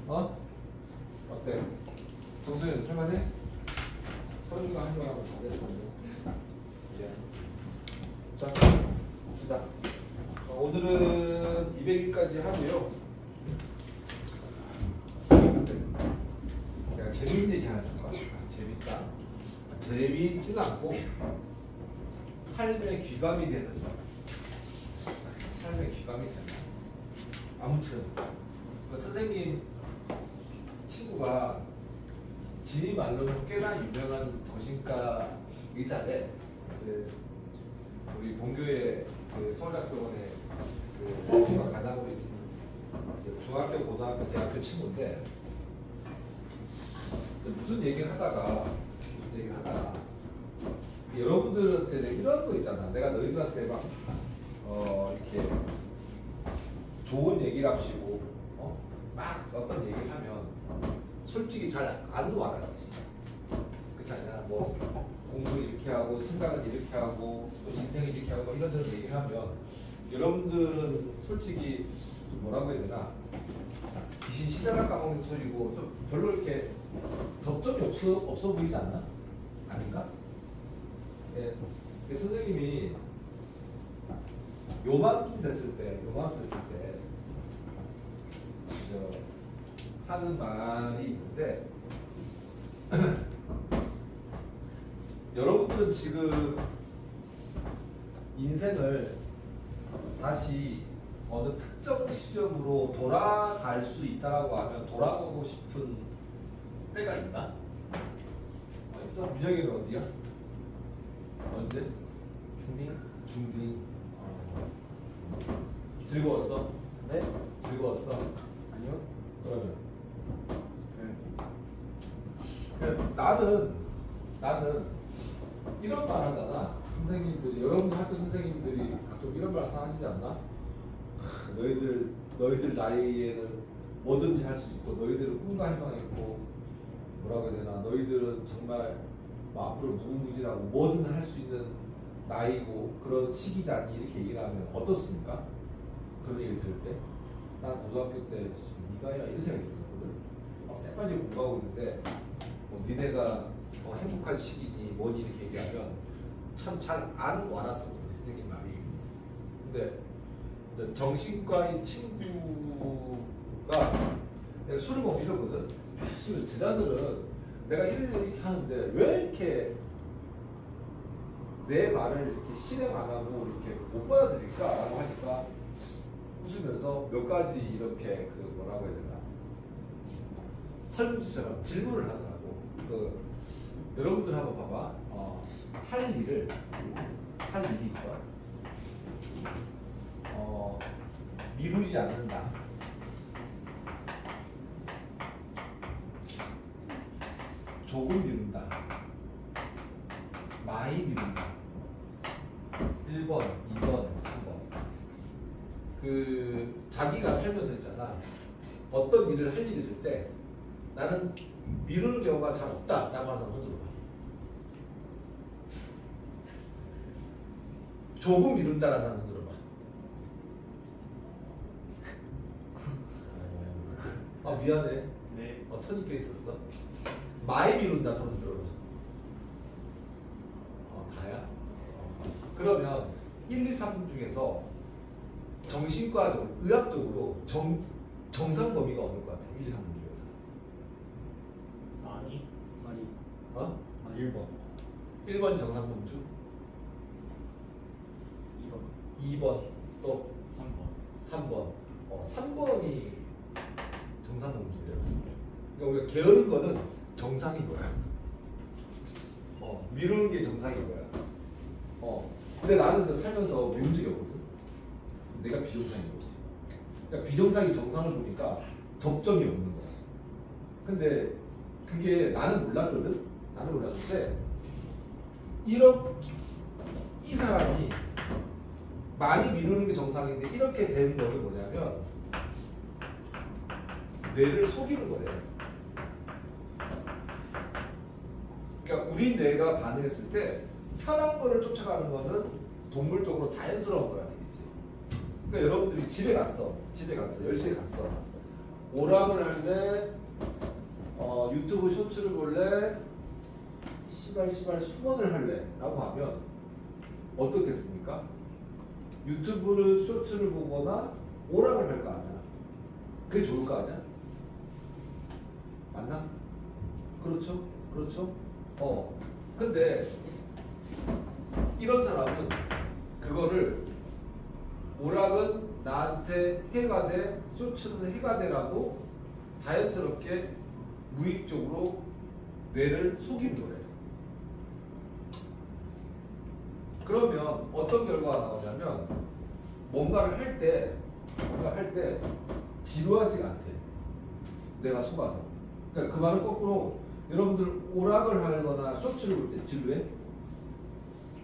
어? 어때? 정수현 할만해? 서준이가 한 거하고 다 되는 건데. 예. 자, 봅시다. 오늘은 200일까지 하고요. 내가 재미있는 얘기 하나 줄까? 재밌다. 재미있지는 않고 삶의 귀감이 되는 거. 삶의 귀감이 된다. 아무튼 선생님 친구가 지니 말로는 꽤나 유명한 정신과 의사래. 우리 본교의 그 서울대학병원의 그 가장 우리 중학교, 고등학교, 대학교 친구인데 무슨 얘기를 하다가 여러분들한테 이런 거 있잖아. 내가 너희들한테 막 이렇게 좋은 얘기를 합시고 막 어떤 얘기를 하면 솔직히 잘 안 와닿지. 그렇잖아. 뭐 공부 이렇게 하고 생각은 이렇게 하고 또 인생을 이렇게 하고 이런저런 얘기를 하면 여러분들은 솔직히 좀 뭐라고 해야 되나 귀신 시대를 까먹는 소리고 좀 별로 이렇게 접점이 없어 보이지 않나? 아닌가? 예. 선생님이 요만큼 됐을 때 하는 말이 있는데 여러분들은 지금 인생을 다시 어느 특정 시점으로 돌아갈 수 있다라고 하면 돌아가고 싶은 때가 있나? 있어? 민혁이는 어디야? 언제? 중딩. 즐거웠어? 네? 즐거웠어? 아니요. 그러면 나는 이런 말 하잖아. 선생님들이 여러분 학교 선생님들이 가끔 이런 말씀 하시지 않나? 너희들 나이에는 뭐든지 할 수 있고 너희들은 꿈과 희망이 있고 뭐라고 해야 되나 너희들은 정말 뭐 앞으로 무궁무진하고 뭐든 할 수 있는 나이고 그런 시기잖니 이렇게 얘기를 하면 어떻습니까? 그런 얘기를 들을 때 난 고등학교 때 네가 아니라 이런 생각이 들었거든. 막 쎄빠지 공부하고 있는데 뭐 니네가 행복한 시기니 뭐니 이렇게 얘기하면 참 잘 안 와닿았어 선생님 말이. 근데 정신과인 친구가 내가 술을 먹기 싫거든. 술을 제자들은 내가 이렇게 하는데 왜 이렇게 내 말을 이렇게 실행 안 하고 이렇게 못 받아들일까라고 하니까 웃으면서 몇 가지 이렇게 그 뭐라고 해야 되나 설문지처럼 질문을 하더라고. 여러분들 한번 봐봐. 할 일이 있어. 미루지 않는다. 조금 미룬다. 많이 미룬다. 1번, 2번, 3번. 자기가 살면서 있잖아. 어떤 일을 할 일이 있을 때 나는 미루는 경우가 잘 없다. 라고 하는 사람 들어봐. 조금 미룬다라는 사람 들어봐. 미안해. 네. 선입견 있었어. 많이 미룬다 소리 들어봐. 다야? 그러면 1, 2, 3 중에서 정신과적으로, 의학적으로 정상 범위가 어느 것 같아? 1, 2, 3 중에서. 1번. 1번 정상 범주. 2번. 또 3번. 3번이 정상 범주예요. 그러니까 우리가 게으른 거는 정상인 거야. 미루는 게 정상인 거야. 근데 나는 저 살면서 미운 적이 없거든. 내가 비정상인 거지. 그러니까 비정상이 정상을 보니까 접점이 없는 거야. 근데 그게 나는 몰랐거든. 나는 몰랐는데 이 사람이 많이 미루는 게 정상인데 이렇게 된 거는 뭐냐면 뇌를 속이는 거래. 그러니까 우리 뇌가 반응했을 때 편한 거를 쫓아가는 거는 동물적으로 자연스러운 거라는 얘기지. 그러니까 여러분들이 집에 갔어. 10시에 갔어. 오락을 할래? 유튜브 쇼츠를 볼래? 시발 수원을 할래? 라고 하면 어떻겠습니까? 유튜브를 쇼츠를 보거나 오락을 할 거 아니야. 그게 좋을 거 아니야? 맞나? 그렇죠? 그렇죠? 근데 이런 사람은 그거를 오락은 나한테 해가 돼, 쇼츠는 해가 돼라고 자연스럽게 무의식적으로 뇌를 속이는 거예요. 그러면 어떤 결과가 나오냐면 뭔가를 할 때 지루하지가 않대. 내가 속아서. 그러니까 그 말은 거꾸로 여러분들 오락을 하거나 쇼츠를 볼 때 지루해?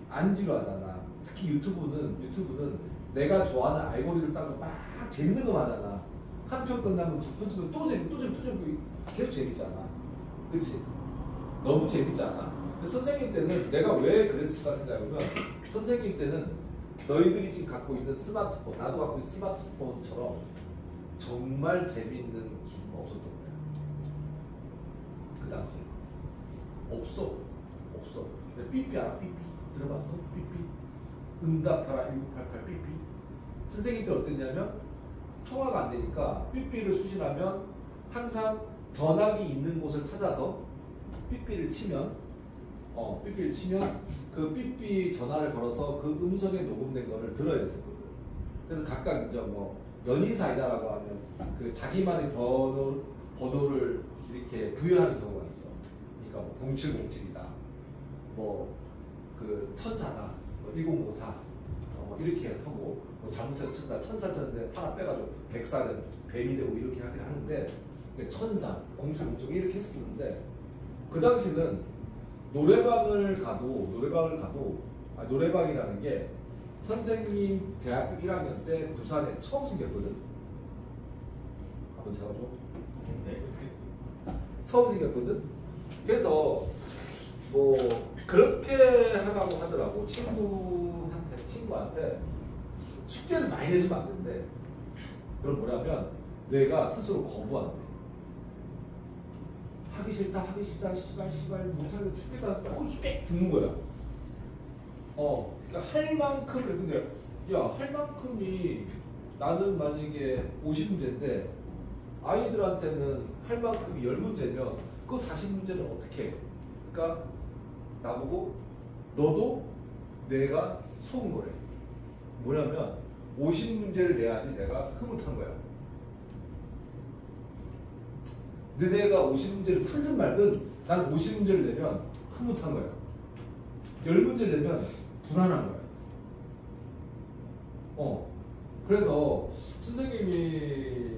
안 지루하잖아. 특히 유튜브는 내가 좋아하는 알고리즘을 따서 막 재밌는 거 하잖아. 한 편 끝나면 두 편 끝나면 또 재밌고 계속 재밌잖아. 그치? 너무 재밌잖아. 근데 선생님 때는 내가 왜 그랬을까 생각해보면 선생님 때는 너희들이 지금 갖고 있는 스마트폰, 나도 갖고 있는 스마트폰처럼 정말 재밌는 기구가 없었던 거야. 그 당시에. 없어. 삐삐 알아? 삐삐. 들어봤어? 삐삐. 응답하라 1988 삐삐. 선생님 때 어땠냐면 통화가 안 되니까 삐삐를 수신하면 항상 전화기 있는 곳을 찾아서 삐삐를 치면 그 삐삐 전화를 걸어서 그 음성에 녹음된 거를 들어야 됐었거든. 그래서 각각 이제 뭐 연인 사이다라고 하면 그 자기만의 번호를 이렇게 부여하는 경우가 있어. 그러니까 뭐 0707이다. 뭐 그 천사다. 뭐 1054. 이렇게 하고 뭐 잘못해서 천사 쳤는데 하나 빼가지고 백사 뱀이 되고 이렇게 하긴 하는데 천사 0707 이렇게 했었는데 그 당시는 노래방을 가도 노래방이라는 게 선생님 대학교 1학년 때 부산에 처음 생겼거든. 한번 잡아줘. 네. 처음 생겼거든. 그래서 뭐 그렇게 하라고 하더라고. 친구한테 숙제를 많이 내주면 안 된대. 그럼 뭐냐면 뇌가 스스로 거부한대. 하기 싫다 씨발 못하게 죽겠다 이게 듣는 거야. 그러니까 할 만큼. 근데 할 만큼이 나는 만약에 50문제인데 아이들한테는 할 만큼이 10문제면 그 40문제는 어떻게 해? 그러니까 나보고 너도 내가 속은 거래. 뭐냐면 50문제를 내야지 내가 흐뭇한 거야. 너네가 50문제를 풀든 말든 난 50문제를 내면 흐뭇한 거야. 10문제를 내면 불안한 거야. 그래서 선생님이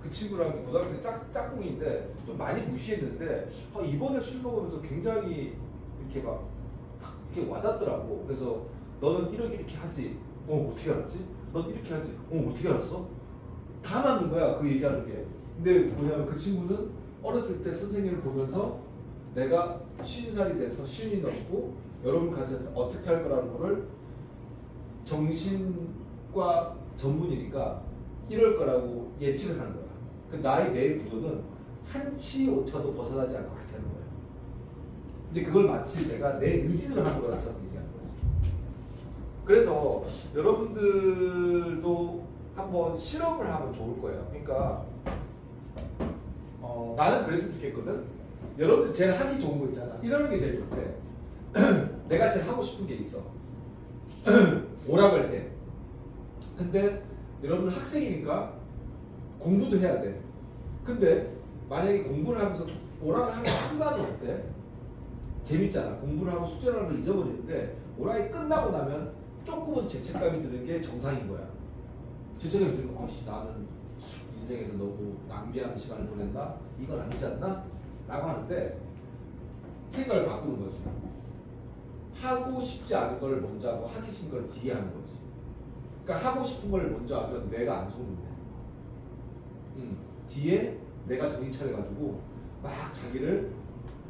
그 친구랑 고등학교 때 짝꿍인데 좀 많이 무시했는데 이번에 술 먹으면서 굉장히 이렇게 막 이렇게 와닿더라고. 그래서 너는 이렇게 하지. 어떻게 알았지? 넌 이렇게 하지. 어떻게 알았어? 다 맞는 거야 그 얘기하는 게. 근데 뭐냐면 그 친구는 어렸을 때 선생님을 보면서 내가 50살이 돼서 50이 넘고 여러분 가정에서 어떻게 할 거라는 거를 정신과 전문이니까 이럴 거라고 예측을 하는 거야. 그 나의 뇌 구조는 한치 오차도 벗어나지 않고 그렇게 되는 거야. 근데 그걸 마치 내가 내 의지를 하는 거라처럼 얘기하는 거지. 그래서 여러분들도 한번 실험을 하면 좋을 거예요. 그러니까 나는 그랬으면 좋겠거든. 여러분들 제일 하기 좋은 거 있잖아. 이러는 게 제일 좋대. 내가 제일 하고 싶은 게 있어. 오락을 해. 근데 여러분 학생이니까 공부도 해야 돼. 근데 만약에 공부를 하면서 오락을 하면 순간은 어때? 재밌잖아. 공부를 하고 숙제를 하면 잊어버리는데 오락이 끝나고 나면 조금은 죄책감이 드는 게 정상인 거야. 죄책감이 들면 나는 인생에서 너무 낭비하는 시간을 보낸다? 이건 아니지 않나? 라고 하는데 생각을 바꾸는 거지. 하고 싶지 않은 걸 먼저 하고 하기 싫은 걸 뒤에 하는 거지. 그러니까 하고 싶은 걸 먼저 하면 뇌가 안 속는데 뒤에 내가 정신 차려가지고 막 자기를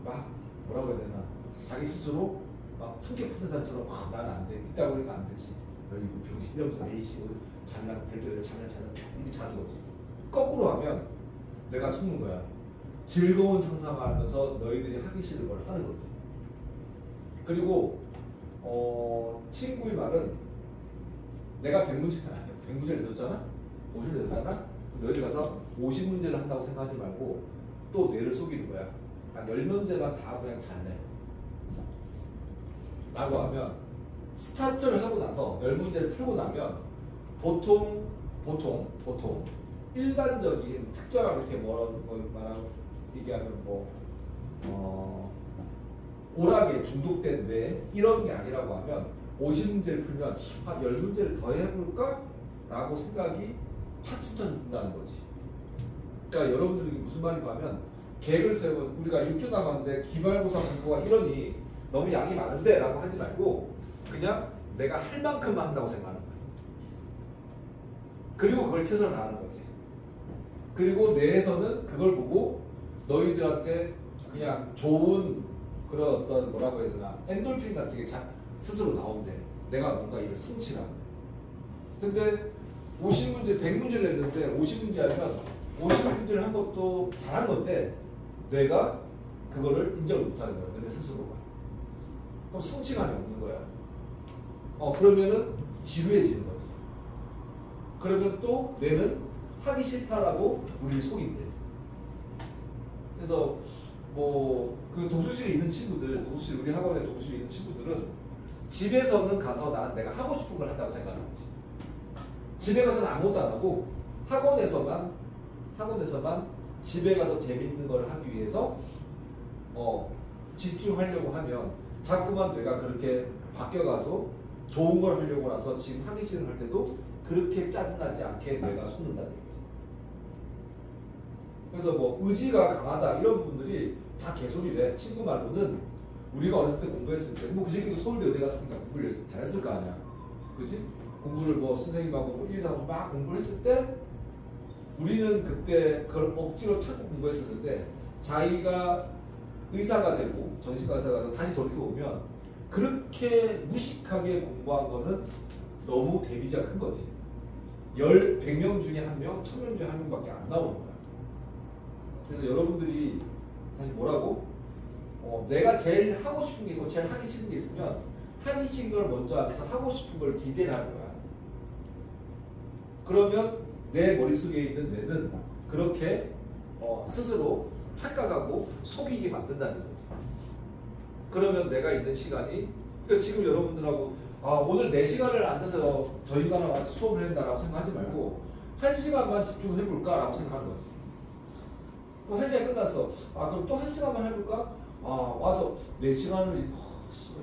막 뭐라고 해야 되나 자기 스스로 막 성격 푸는 사람처럼 나는 안 돼. 이따고 하니까 안 되지. 이거 병신 이러면서 에이씨 잠이랑 될 때 잠이랑 자자 이렇게 자는 거지. 거꾸로 하면 내가 속는 거야. 즐거운 상상하면서 너희들이 하기 싫은 걸 하는 거지. 그리고 친구의 말은 내가 100문제를 냈었잖아? 50문제를 냈었잖아? 너희들 가서 50문제를 한다고 생각하지 말고 또 뇌를 속이는 거야. 한 10문제만 다 그냥 잘 내. 라고 하면 스타트를 하고 나서 10문제를 풀고 나면 보통 일반적인 특정하게 이렇게 말하고 얘기하면 오락에 중독된 뇌 이런 게 아니라고 하면 50문제를 풀면 10문제를 더 해볼까? 라고 생각이 차츰 든다는 거지. 그러니까 여러분들이 무슨 말인가 하면 계획을 세우면 우리가 6주 남았는데 기말고사 공부가 이러니 너무 양이 많은데 라고 하지 말고 그냥 내가 할 만큼만 한다고 생각하는 거야. 그리고 그걸 최선을 다하는 거지. 그리고 뇌에서는 그걸 보고 너희들한테 그냥 좋은 그런 어떤 뭐라고 해야 되나 엔돌핀 같은 게 스스로 나온대. 내가 뭔가 일을 성취하고. 근데 50문제, 100문제를 냈는데 50문제 하면 50문제를 한 것도 잘한 건데 뇌가 그거를 인정을 못하는 거야. 내 스스로가. 그럼 성취감이 없는 거야. 그러면은 지루해지는 거지. 그러면 또 뇌는 하기 싫다라고 우리를 속인대. 그래서 그 독서실에 있는 친구들, 우리 학원에 독서실에 있는 친구들은 집에서는 가서 나는 내가 하고 싶은 걸 한다고 생각하는 거지. 집에 가서는 아무것도 안 하고 학원에서만 집에 가서 재밌는 걸 하기 위해서 집중하려고 하면 자꾸만 내가 그렇게 바뀌어가서 좋은 걸 하려고 나서 지금 하기 싫은 할 때도 그렇게 짜증나지 않게 내가 속는다는 얘기죠. 그래서 의지가 강하다 이런 부분들이 다 개소리래. 친구 말로는 우리가 어렸을 때 공부했을 때 그 새끼도 서울대 의대 갔으니까 공부를 잘했을 거 아니야. 그치? 공부를 선생님하고 1, 2, 3하고 막 공부를 했을 때 우리는 그때 그걸 억지로 찾고 공부했었는데 자기가 의사가 되고 정신과 의사가 돼서 다시 돌이켜보면 그렇게 무식하게 공부한 거는 너무 데미지가 큰 거지. 100명 중에 1명, 1000명 중에 1명밖에 안 나오는 거야. 그래서 여러분들이 다시 뭐라고? 내가 제일 하고 싶은 게 있고 제일 하기 싫은 게 있으면 하기 싫은 걸 먼저 하면서 하고 싶은 걸 기대를 하는 거야. 그러면 내 머릿속에 있는 뇌는 그렇게 스스로 착각하고 속이게 만든다는 거죠. 그러면 내가 있는 시간이 그러니까 지금 여러분들하고 오늘 4시간을 앉아서 저 인간하고 같이 수업을 한다라고 생각하지 말고 1시간만 집중을 해볼까라고 생각하는 거지. 그럼 1시간 끝났어. 그럼 또 1시간만 해볼까? 와서 4시간을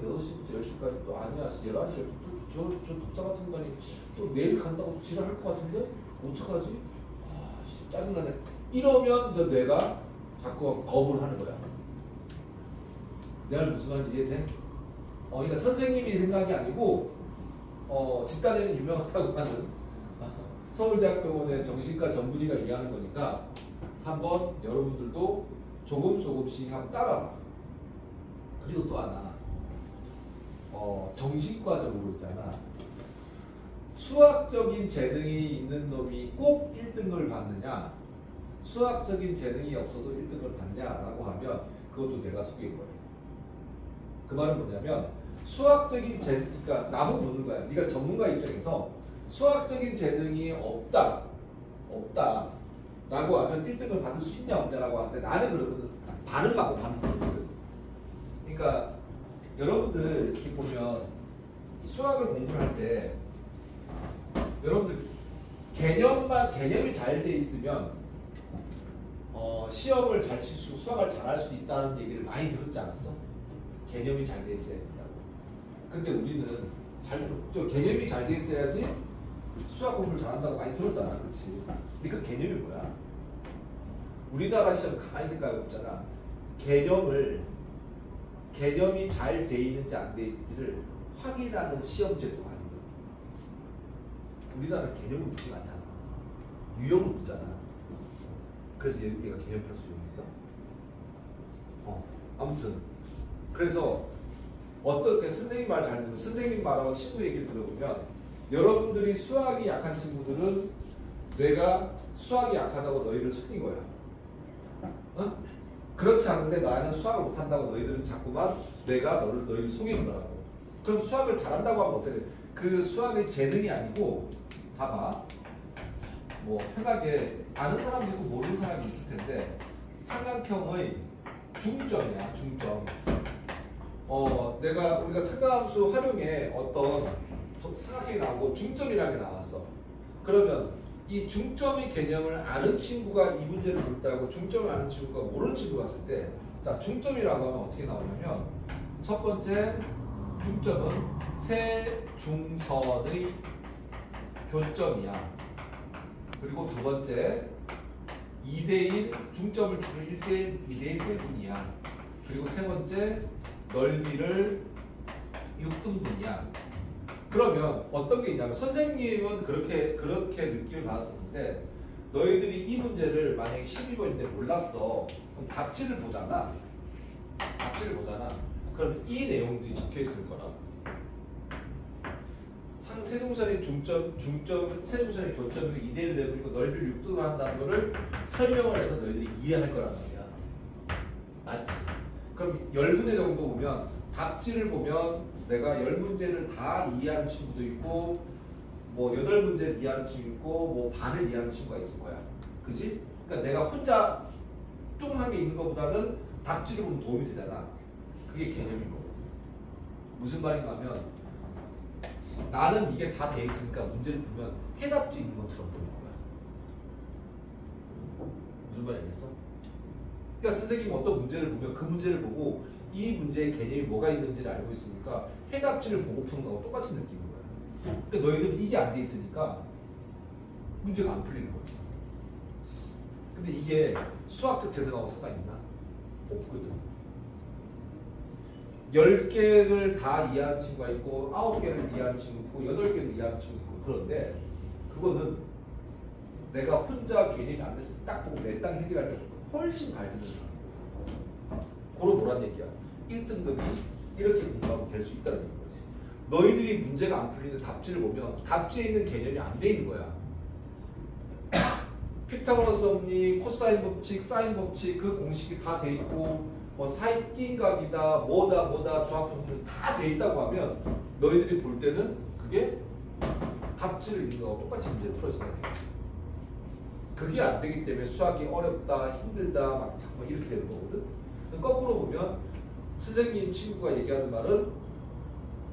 8시부터 10시까지 또 아니야. 11시에 저 독사 같은 인간이 또 내일 간다고 지랄할 것 같은데? 어떡하지? 짜증나네. 이러면 내가 자꾸 거부를 하는 거야. 내 말 무슨 말인지 이해돼? 그러니까 선생님이 생각이 아니고 집단에는 유명하다고 하는 서울대학병원의 정신과 전문의가 얘기하는 거니까 한번 여러분들도 조금씩 한번 따라봐. 그리고 또 하나 정신과적으로 있잖아. 수학적인 재능이 있는 놈이 꼭 1등을 받느냐 수학적인 재능이 없어도 1등을 받냐라고 하면 그것도 내가 속인 거예요. 그 말은 뭐냐면 수학적인 재능, 그러니까 나보고 묻는 거야. 네가 전문가 입장에서 수학적인 재능이 없다 라고 하면 1등을 받을 수 있냐 없냐라고 하는데 나는 그러거든. 반은 받고 반은 받거든. 그러니까 여러분들 이렇게 보면 수학을 공부할 때 여러분들 개념이 잘 돼 있으면 시험을 잘 칠 수 수학을 잘할 수 있다는 얘기를 많이 들었지 않았어? 개념이 잘 돼 있어야 된다고. 근데 우리는 개념이 잘 돼 있어야지 수학 공부를 잘한다고 많이 들었잖아. 그렇지? 근데 그 개념이 뭐야? 우리나라 시험 가만히 생각해보잖아. 개념이 잘 돼 있는지 안 돼 있는지를 확인하는 시험제도가 아니거든. 우리나라 개념을 묻지 않잖아. 유형을 묻잖아. 그래서 얘가 개념 플러스 유형인가? 아무튼 그래서 어떻게 선생님 말 잘 들으면 선생님 말하고 친구 얘기를 들어보면 여러분들이 수학이 약한 친구들은 내가 수학이 약하다고 너희를 속인 거야. 어? 그렇지 않은데 나는 수학을 못한다고 너희들은 자꾸만 내가 너희를 속이는 거라고. 그럼 수학을 잘한다고 하면 어떻게 돼? 그 수학의 재능이 아니고 봐봐. 뭐 편하게 아는 사람도 있고 모르는 사람이 있을 텐데 삼각형의 중점이야. 중점. 우리가 삼각함수 활용해 어떤 삼각형이 나오고 중점이라는 게 나왔어. 그러면 이 중점의 개념을 아는 친구가 이 문제를 볼 때 하고 중점을 아는 친구가 모르는 친구가 있을 때, 자 중점이라고 하면 어떻게 나오냐면 첫 번째 중점은 세 중선의 교점이야. 그리고 두 번째 2대1 중점을 기준으로 1대1, 2대1 배분이야. 그리고 세 번째 넓이를 6등분이야. 그러면 어떤 게 있냐면 선생님은 그렇게 느낌을 받았었는데 너희들이 이 문제를 만약에 12번인데 몰랐어. 그럼 답지를 보잖아. 그럼 이 내용들이 적혀 있을 거라. 세중선의 세중선의 교점이고 2대1 배분이고 넓이를 6등으로 한다는 거를 설명을 해서 너희들이 이해할 거란 말이야. 맞지? 그럼 10문제 정도 보면 답지를 보면 내가 10문제를 다 이해하는 친구도 있고 뭐 8문제를 이해하는 친구 있고 뭐 반을 이해하는 친구가 있을 거야. 그지? 그러니까 내가 혼자 뚱하게 있는 것보다는 답지를 보면 도움이 되잖아. 그게 개념인 거고. 무슨 말인가 하면 나는 이게 다 돼 있으니까 문제를 보면 해답지 있는 것처럼 보이는 거야. 무슨 말이 알겠어? 그러니까 선생님이 어떤 문제를 보면 그 문제를 보고 이 문제의 개념이 뭐가 있는지를 알고 있으니까 해답지를 보고 푸는 거하고 똑같은 느낌인 거야. 그러니까 너희들은 이게 안 돼 있으니까 문제가 안 풀리는 거야. 근데 이게 수학적 재능하고 상관이 있나? 없거든. 10개를 다 이해하는 친구가 있고 9개를 이해하는 친구 있고 8개를 이해하는 친구 있고 그런데 그거는 내가 혼자 개념이 안 돼서 딱 보고 내 땅 해결할 때 훨씬 발전된 사람. 그런 뭐란 얘기야. 1등급이 이렇게 공부하면 될 수 있다는 얘기인 거지. 너희들이 문제가 안 풀리는 답지를 보면 답지에 있는 개념이 안 돼 있는 거야. 피타고라스 법리, 코사인 법칙, 사인 법칙 그 공식이 다 돼 있고 뭐 사익긴각이다 뭐다 조합형들 다 돼 있다고 하면 너희들이 볼 때는 그게 답지를 읽는 거하고 똑같이 문제를 풀어진다는 얘기야. 그게 안 되기 때문에 수학이 어렵다 힘들다 막 자꾸 이렇게 되는 거거든. 거꾸로 보면 선생님 친구가 얘기하는 말은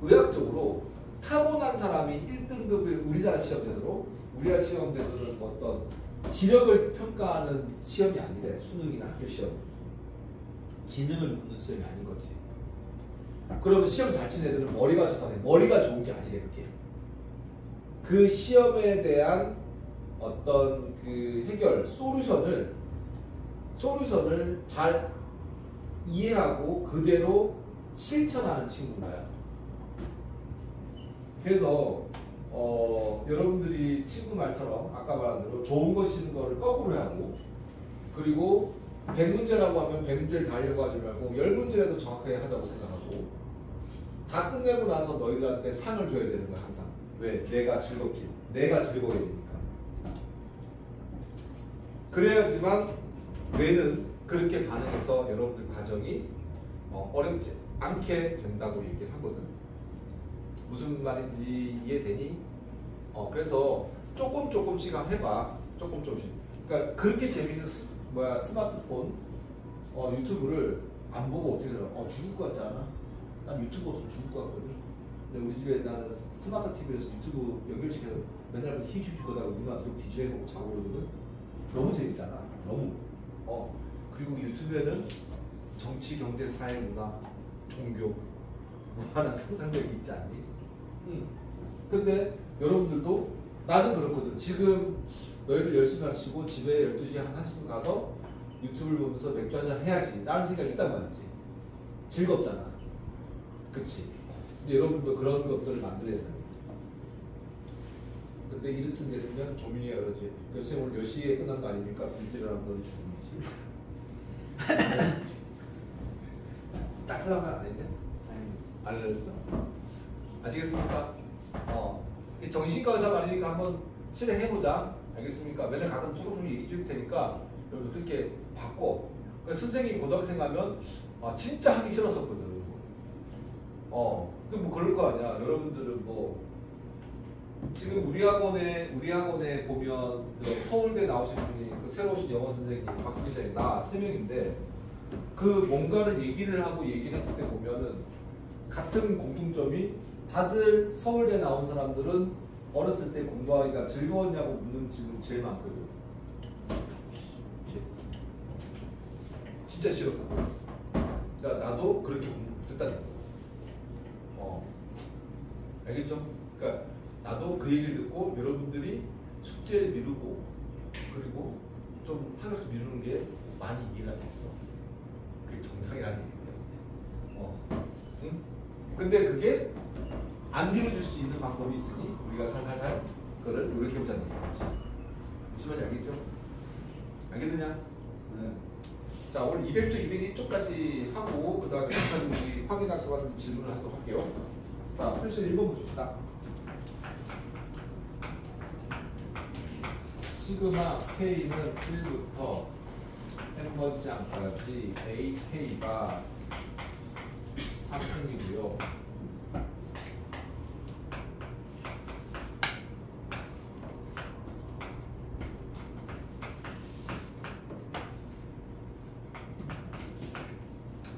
의학적으로 타고난 사람이 1등급의 우리나라 시험제도는 어떤 지력을 평가하는 시험이 아니래. 수능이나 학교 시험. 지능을 묻는 시험이 아닌 거지. 그러면 시험 잘 치는 애들은 머리가 좋다네. 머리가 좋은 게 아니래 그게. 그 시험에 대한 어떤 그 해결, 솔루션을 잘 이해하고 그대로 실천하는 친구인 거야. 그래서 여러분들이 친구 말처럼 아까 말한 대로 좋은 것인 거를 거꾸로 하고 그리고 100문제라고 하면 100문제를 다 하려고 하지 말고 10문제라도 정확하게 하자고 생각하고 다 끝내고 나서 너희들한테 상을 줘야 되는 거야 항상. 왜? 내가 즐거워야 되니까. 그래야지만 뇌는 그렇게 반응해서 여러분들 과정이 어렵지 않게 된다고 얘기를 하거든. 무슨 말인지 이해되니? 그래서 조금씩 해봐. 조금씩. 그러니까 그렇게 재밌는 스마트폰 유튜브를 안 보고 어떻게 들어? 죽을 것 같지 않아? 난 유튜브 없으면 죽을 것 같거든. 근데 우리 집에 나는 스마트 TV에서 유튜브 연결시켜서 맨날 히휴휴 거다가 누나 이거 뒤집어 해보고 자고 그러거든. 너무 재밌잖아. 너무. 그리고 유튜브에는 정치, 경제, 사회, 문화, 종교 무한한 상상력이 있지 않니? 근데 여러분들도 나는 그렇거든. 지금 너희들 열심히 하시고 집에 12시에 한 1시쯤 가서 유튜브를 보면서 맥주 한잔 해야지 라는 생각이 있단 말이지. 즐겁잖아. 그치? 이제 여러분도 그런 것들을 만들어야 돼. 근데 이를쯤 됐으면 조민이가 그러지. 요새 오늘 10시에 끝난 거 아닙니까? 빌지를 하는 건 죽음이지. 딱 하려면 안 했냐? 안 알았어? 아시겠습니까? 정신과 의사 말이니까 한번 실행해보자. 알겠습니까? 맨날 가끔 조금 얘기 줄 테니까 여러분 그렇게 바꿔. 그러니까 선생님이 고등학생 가면 진짜 하기 싫었었거든. 뭐 그럴 거 아니야. 여러분들은 뭐 지금 우리 학원에 보면 그 서울대 나오신 분이 그 새로 오신 영어 선생님, 박 선생님 나 3명인데 그 뭔가를 얘기를 하고 얘기를 했을 때 보면은 같은 공통점이 다들 서울대 나온 사람들은 어렸을 때 공부하기가 즐거웠냐고 묻는 질문 제일 많거든. 진짜 싫었다. 그러니까 나도 그렇게 듣다는 거지. 알겠죠? 그러니까 나도 그 얘기를 듣고 여러분들이 숙제를 미루고 그리고 좀 학업을 미루는 게 많이 이해가 됐어. 그게 정상이라는 얘기 때문에. 응? 근데 그게 안 미뤄질 수 있는 방법이 있으니 우리가 살살살 그거를 이렇게 해보자는 얘기지. 무슨 말인지 알겠죠? 알겠느냐? 네. 자, 오늘 200쪽, 201쪽까지 하고 그 다음에 우리 확인학습 같은 질문을 하도록 할게요. 자, 필수 1번 봅시다. 시그마 K는 1부터 n번째 항까지 AK가 3n이고요.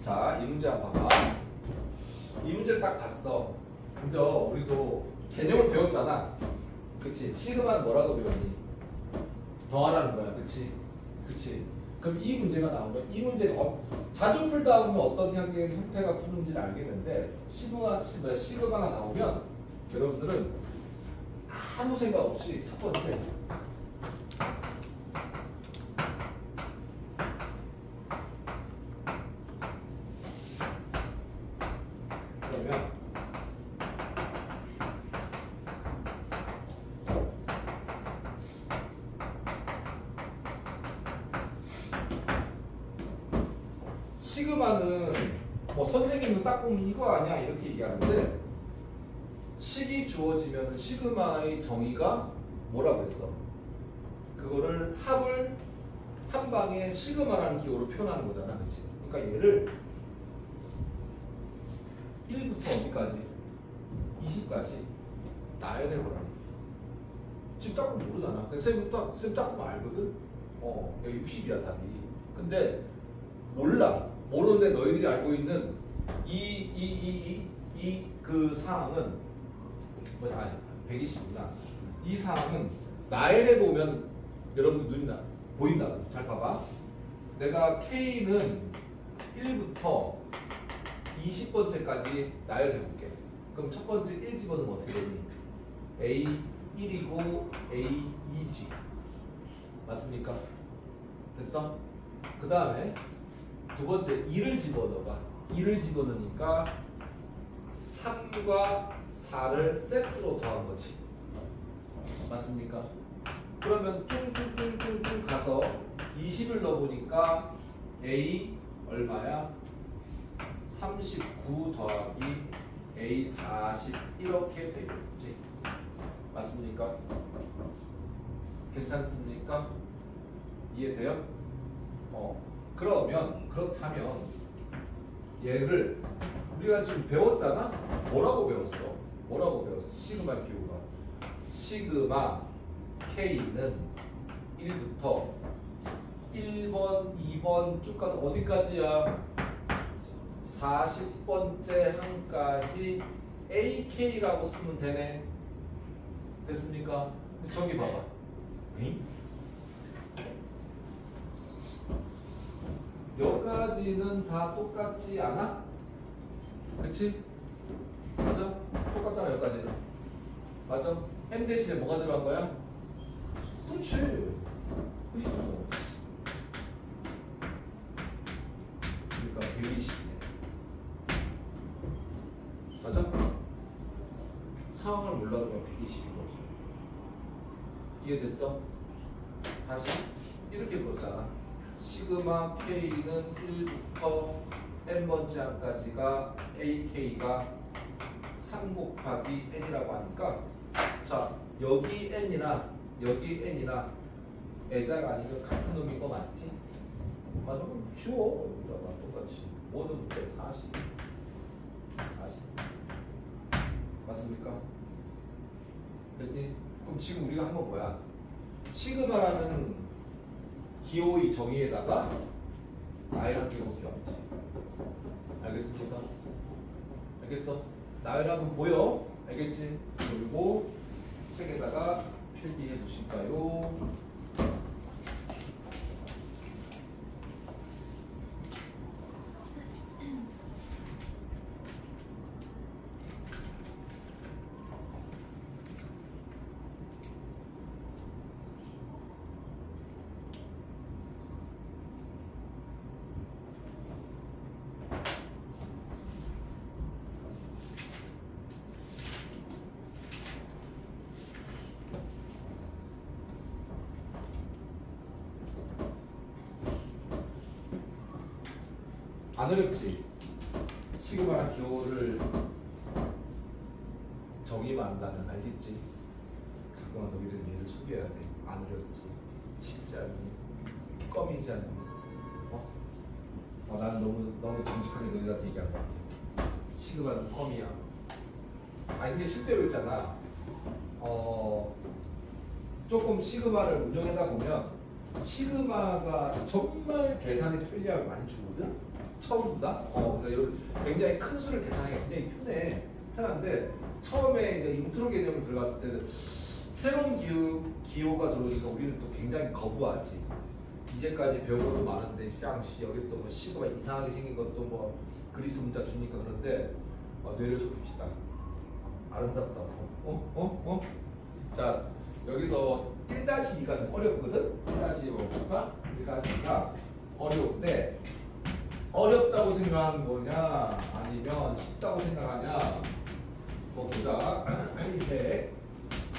자, 이 문제 한번 봐봐. 이 문제를 딱 봤어. 먼저 우리도 개념을 배웠잖아. 그치? 시그마는 뭐라고 배웠니? 더하라는 거야. 그치? 그치? 그럼 이 문제가 나온 거야. 이 문제가 자주 풀다 보면 어떤 형태가 푸는지를 알겠는데 시그마가 나오면 여러분들은 아무 생각 없이 첫 번째 그러면 시그마는 뭐 선생님도 딱 보면 이거 아니야 이렇게 얘기하는데 식이 주어지면 시그마의 정의가 뭐라고 했어? 그거를 합을 한 방에 시그마라는 기호로 표현하는 거잖아, 그치? 그러니까 얘를 1부터 어디까지? 20까지 나열해보라는 거지. 지금 딱 보면 모르잖아. 쌤 딱 보면 알거든? 여기 60이야 답이. 근데 몰라. 모르는데 너희들이 알고 있는 그 사항은 뭐야? 아니 120이구나. 이 사항은 나열해 보면 여러분들 눈이 보인다. 잘 봐봐. 내가 K는 1부터 20번째까지 나열해 볼게. 그럼 첫 번째 1 집어넣으면 어떻게 되니? A1이고 A2지. 맞습니까? 됐어? 그 다음에 두 번째 2를 집어넣어봐. 2를 집어넣으니까 3과 4를 세트로 더한 거지. 맞습니까? 그러면 퉁퉁퉁퉁퉁 가서 20을 넣어보니까 A 얼마야? 39 더하기 A 40 이렇게 되겠지. 맞습니까? 괜찮습니까? 이해돼요? 그렇다면 얘를 우리가 지금 배웠잖아? 뭐라고 배웠어? 시그마 기호가 시그마 K는 1부터 1번, 2번 쭉 가서 어디까지야? 40번째 항까지 AK라고 쓰면 되네. 됐습니까? 저기 봐봐. 여기까지는 다 똑같지 않아? 그치? 맞아? 똑같잖아 여기까지는. 맞아? n 대신에 뭐가 들어간 거야? 그치? 그치죠? 그러니까 120이네. 맞아? 상황을 몰라도 120인 거지. 이해됐어? 다시 이렇게 물었잖아. 시그마 K는 1부터 n번째 항까지가 AK가 3 곱하기 n이라고 하니까 자 여기 n이랑 여기 n이나 애자가 아니면 같은 놈인 거 맞지? 맞아. 그럼 쉬워. 여기다가 똑같이 5는 때 40 맞습니까? 됐니? 그럼 지금 우리가 한 건 뭐야? 시그마라는 기호의 정의에다가 나이랑 기호 기억지. 알겠습니까? 알겠어? 나이랑은 보여? 알겠지? 그리고 책에다가 필기해 두실까요? 안 어렵지? 시그마랑 기호를 정의만 안다면 알겠지? 가끔은 너희들 얘를 속여야 돼. 안 어렵지? 쉽지 않니? 껌이지 않니? 나는 너무 정직하게 너희들한테 얘기한 것 같아. 시그마는 껌이야. 아니 근데 실제로 있잖아. 조금 시그마를 운영하다 보면 시그마가 정말 계산의 편리함을 많이 주거든? 처음보다? 그러니까 이런 굉장히 큰 수를 계산하기가 굉장히 편한데 처음에 이제 인트로 개념을 들어갔을 때는 새로운 기호가 들어오니까 우리는 또 굉장히 거부하지. 이제까지 배운 것도 많은데 여기 또 뭐 시그마 이상하게 생긴 것도 뭐 그리스 문자 주니까 그런데 뇌를 속입시다. 아름답다고. 자 여기서 1-2가 좀 어렵거든? 1-2 볼까? 1-2가 어려운데 어렵다고 생각하는 거냐 아니면 쉽다고 생각하냐 뭐 보자. 200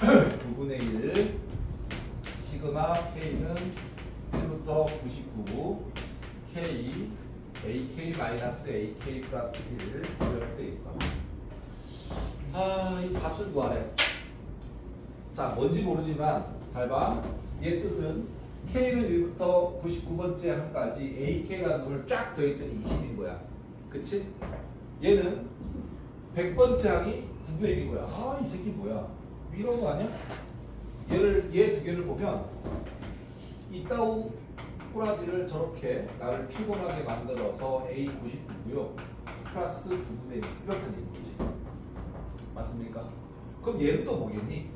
9분의 1 시그마 K는 1부터 99 K AK 마이너스 AK 플러스 1 이렇게 돼 있어. 이 값을 구하래. 자 뭔지 모르지만 잘 봐. 얘 뜻은 K는 1부터 99번째 항까지 AK라는 놈을 쫙 더했더니 20인 거야. 그치? 얘는 100번째 항이 9분의 1인 거야. 이 새끼 뭐야? 이런 거 아니야? 얘 두 개를 보면 이따우 꼬라지를 저렇게 나를 피곤하게 만들어서 A 99고요. 플러스 9분의 1 이렇게 되는 거지. 맞습니까? 그럼 얘는 또 뭐겠니?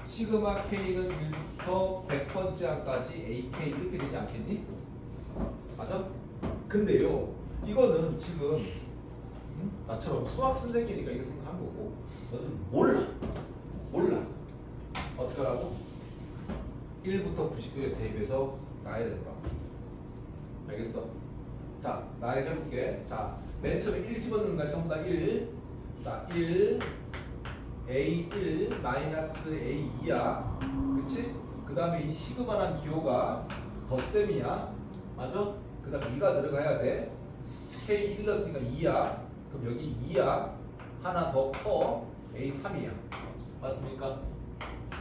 시그마 K는 1부터 100번째 항까지 AK 이렇게 되지 않겠니? 맞아? 근데요 이거는 지금 나처럼 수학 선생님이니까 이거 생각한 거고 너는 몰라 어떻게 하라고? 1부터 99에 대입해서 나열해 보라. 알겠어? 자 나열해 볼게. 자 맨 처음에 1 집어넣는 거 전부 다 1. 자 1 A1 마이너스 A2야. 그치? 그 다음에 이 시그마란 기호가 덧셈이야. 맞아? 그 다음 2가 들어가야 돼. K1 넣었으니까 2야. 그럼 여기 2야. 하나 더 커. A3이야. 맞습니까?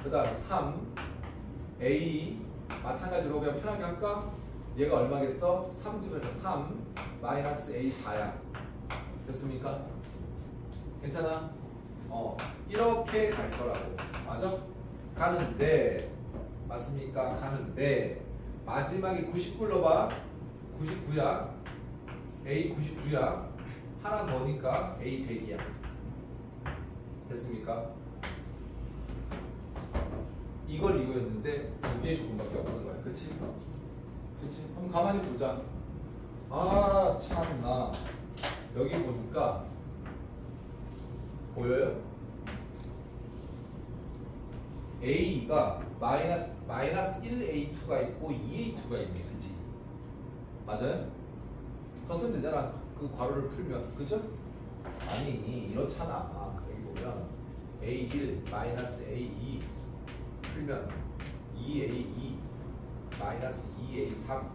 그 다음 3 A 마찬가지로 그냥 편하게 할까? 얘가 얼마겠어? 3집에서 3 마이너스 A4야. 됐습니까? 괜찮아? 이렇게 갈 거라고. 맞아? 가는데 맞습니까? 가는데 마지막에 99로 봐. 99야. A 99야. 하나 더니까 A 100이야. 됐습니까? 이거였는데 두 개 조금밖에 없는 거야. 그치? 그치? 한번 가만히 보자. 참나. 여기 보니까 보여요? A가 마이너스 1A2가 있고 2A2가 있네. 그치? 맞아요? 더 쓰면 되잖아. 그 괄호를 풀면. 그죠? 아니 이렇잖아. 여기 보면 A1 마이너스 A2 풀면 2A2 마이너스 2A3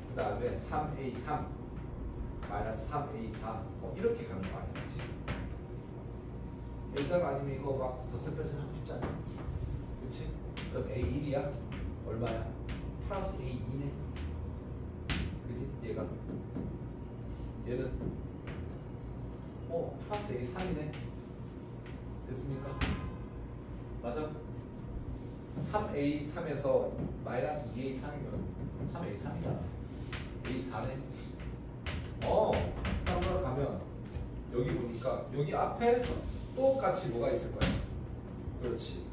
그 다음에 3A3 마이너스 3A4 이렇게 가는 거 아니야? 그치? A자가 아니면 이거 막 덧셈 뺄셈 하고 싶지 않아? 그치? 그럼 A1이야? 얼마야? 플러스 A2네. 그지? 얘가 얘는 플러스 A3이네. 됐습니까? 맞아? 3A3에서 마이너스 2A3이면 3A3이다. A4네. 따로 가면 여기 보니까 여기 앞에 똑같이 뭐가 있을 거야? 그렇지.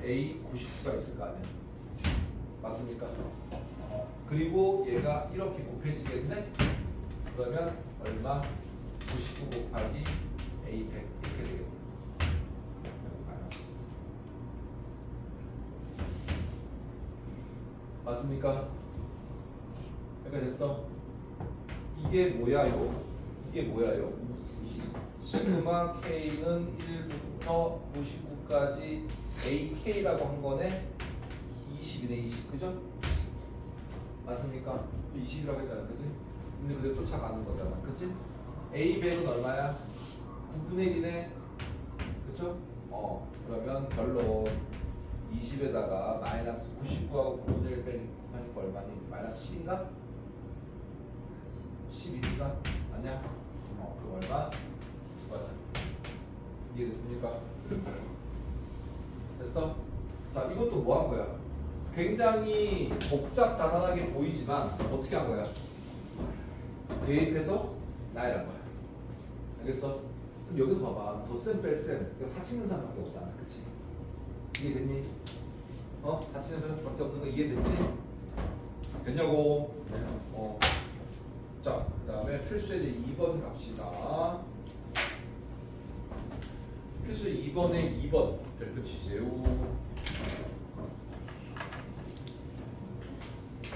A99가 있을 거 아니야. 맞습니까? 그리고 얘가 이렇게 곱해지겠네? 그러면 얼마? 99 곱하기 A100 이렇게 되겠네. 마이너스. 맞습니까? 여기까지 됐어? 이게 뭐야요? 이게 뭐야요? 시그마 K는 1부터 99까지 AK라고 한 거네? 20이네 20 그죠? 맞습니까? 20이라고 했잖아 그지? 근데 그게 쫓아가는 거잖아 그지? A100은 얼마야? 9분의 1이네 그죠? 그러면 결론 20에다가 마이너스 99하고 9분의 1 빼니까 얼마니? 마이너스 10인가? 11인가? 아니야? 그럼 얼마? 이해됐습니까? 됐어? 자, 이것도 뭐 한 거야? 굉장히 복잡다단하게 보이지만 어떻게 한 거야? 대입해서 나열한 거야. 알겠어? 그럼 여기서 봐봐. 덧셈 뺄셈 사치는 사람밖에 없잖아. 그치? 이해됐니? 사치는 사람밖에 없는 거 이해됐지? 됐냐고? 자, 그 다음에 필수에 이제 2번 갑시다. 필수 2번에 2번 별표 치세요.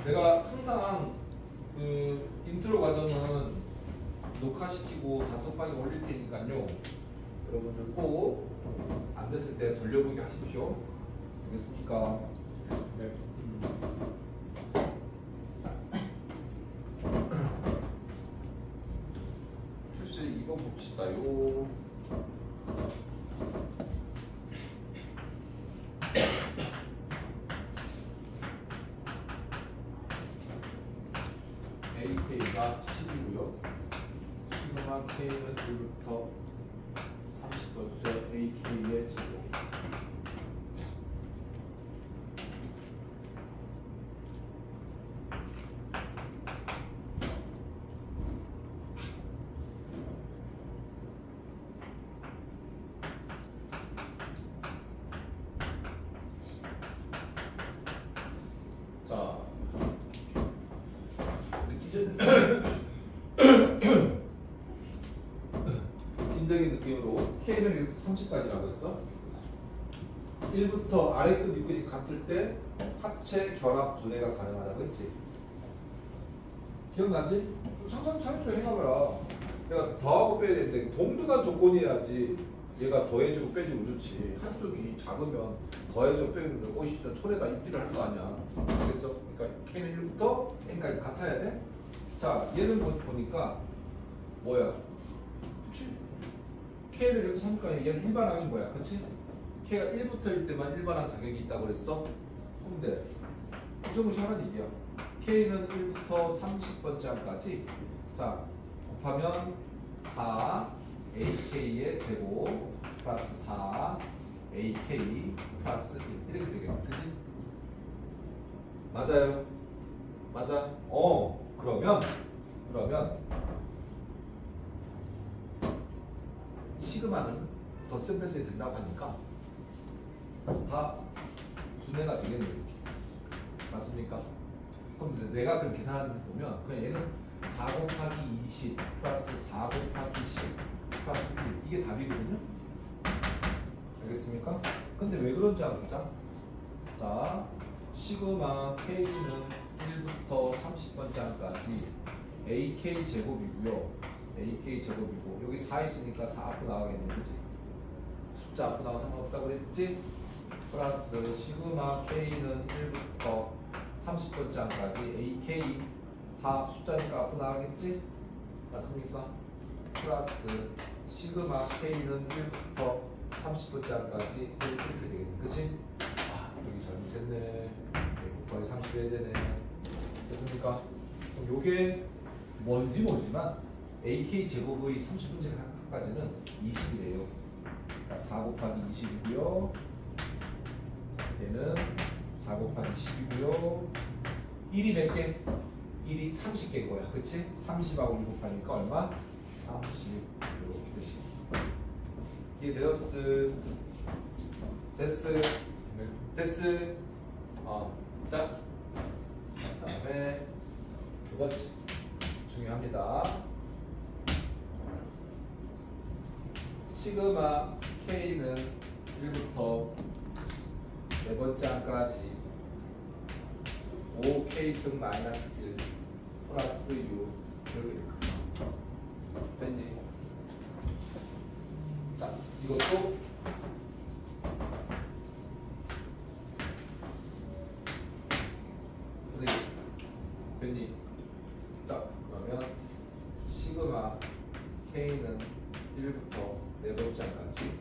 내가 항상 그 인트로 과정은 녹화시키고 단톡방에 올릴 테니까요. 여러분들 꼭 안 됐을 때 돌려보기 하십시오. 알겠습니까? 네. 필수 2번 봅시다요. AK가 10이고요. 시그마 K는 1부터 30번째 AK의 제곱. 자, 긴적인 느낌으로 K는 1부터 30까지라고 했어. 1부터 아래 끝, 윗끝이 같을 때 합체, 결합, 분해가 가능하다고 했지. 기억나지? 상상차례로 해봐라. 내가 더하고 빼야 되는데 동등한 조건이어야지 얘가 더해주고 빼주고 좋지. 한쪽이 작으면 더해주고 빼주면 옷이 손에다 입질을 할 거 아니야. 알겠어? 그러니까 K는 1부터 N까지 같아야 돼. 자, 얘는 보니까 뭐야? 그치? K를 1부터 3까지 얘는 일반항인 거야. 그치? K가 1부터일 때만 일반항 자격이 있다고 그랬어? 근데 무슨 무시 하는 얘기야. K는 1부터 30번째 항까지 자, 곱하면 4 AK의 제곱 플러스 4 AK 플러스 1 이렇게 되겠네. 그치? 맞아요? 맞아? 그러면 시그마는 덧셈 뺄셈이 된다고 하니까 다 분해가 되겠네 이렇게. 맞습니까? 그럼 내가 그렇게 계산하는 거 보면 그냥 얘는 4 곱하기 20 플러스 4 곱하기 10 플러스 1 이게 답이거든요. 알겠습니까? 근데 왜 그런지 알아보자. 자, 시그마 K는 1부터 30번째 항까지 AK 제곱이고요. AK 제곱이고 여기 4 있으니까 4 앞으로 나가겠네. 그치? 숫자 앞으로 나와 상관없다고 그랬지? 플러스 시그마 K는 1부터 30번째 항까지 AK 4 숫자니까 앞으로 나가겠지? 맞습니까? 플러스 시그마 K는 1부터 30번째 항까지 이렇게 되겠네. 그치? 되네. A 곱하기 30 해야 되네. 됐습니까? 그럼 요게 뭔지 모르지만 AK 제곱의 30분째 합까지는 20이래요. 4 곱하기 20이고요. 얘는 4 곱하기 10이고요. 1이 몇 개? 1이 30개인 거야. 그치? 30하고 1 곱하니까 얼마? 30. 이렇게 되시. 이게 되었어. 됐어. 됐어. 자. 그 다음에 두 번째. 중요합니다. 시그마 K는 1부터 네 번째 항까지 5K승 마이너스 1 플러스 6 이렇게 될 겁니다. 됐니? 자, 이것도 됐니? 자, 그러면 시그마 K는 1부터 네 번째 항까지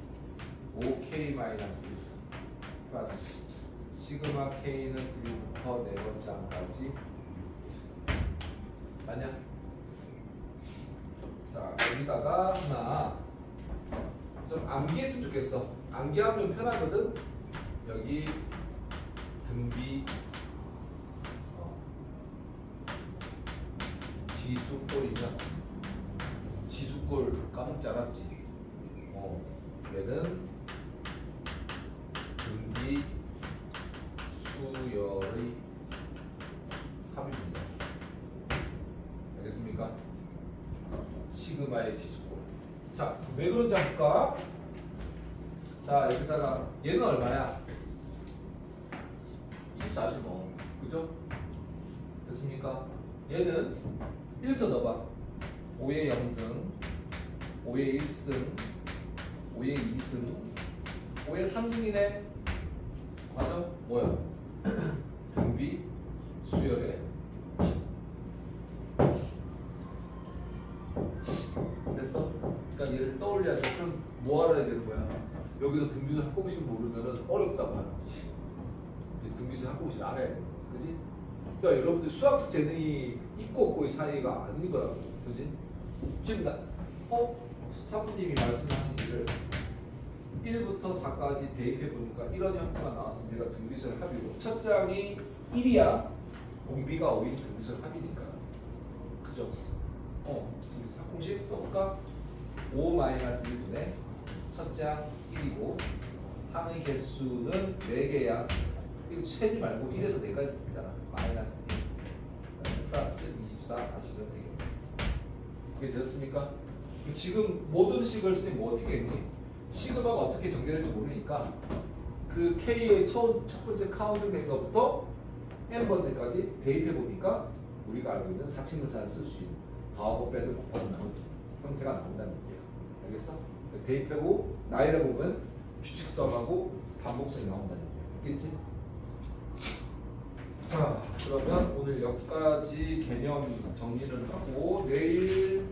5K 마이너스 1 플러스 시그마 K는 1부터 네 번째 항까지 맞냐? 자, 여기다가 하나 좀 암기했으면 좋겠어. 암기하면 좀 편하거든. 여기 등비 지수꼴이면 지수꼴 까먹지 않았지? 얘는 등비 수열의 합입니다. 알겠습니까? 시그마의 지수꼴. 자, 왜 그런지 볼까? 자, 여기다가 얘는 얼마야? 24지 뭐. 그죠? 됐습니까? 얘는 1 더 넣어봐. 5의 0승, 5의 1승, 5의 2승, 5의 3승이네. 맞아? 뭐야? 등비 수열의 됐어? 그러니까 얘를 떠올려야 돼. 그럼 뭐 알아야 되는 거야? 여기서 등비수 합공식 모르면은 어렵다고 하는 거지. 등비수 합공식 알아야 되는 거지. 그지? 그러니까 여러분들 수학 재능이 있고 없고의 사이가 아닌 거라고. 그지? 지금 사부님이 말씀하신 일을 1부터 4까지 대입해 보니까 이런 형태가 나왔습니다. 등비수열 합이고 첫 장이 1이야. 공비가 5인 등비수열 합이니까. 그죠? 등비수열 합공식 써볼까? 5-1분의 첫 장 1이고 항의 개수는 4개야. 이거 세지 말고 1에서 4까지 되잖아. 마이너스 1 플러스 24 하시면 되겠네. 그게 되었습니까? 지금 모든 식을 쓰니 뭐 어떻게 했니? 시그마가 어떻게 정렬될지 모르니까 그 K의 첫 번째 카운트 된 것부터 n번째까지 대입해 보니까 우리가 알고 있는 사칙분사를 쓸 수 있는 더하고 빼도 곱하고 나누는 형태가 나온다는 얘기야. 알겠어? 대입하고 나열해 보면 규칙성하고 반복성이 나온다는 얘기야. 알겠지? 자, 그러면 오늘 여기까지 개념 정리를 하고 내일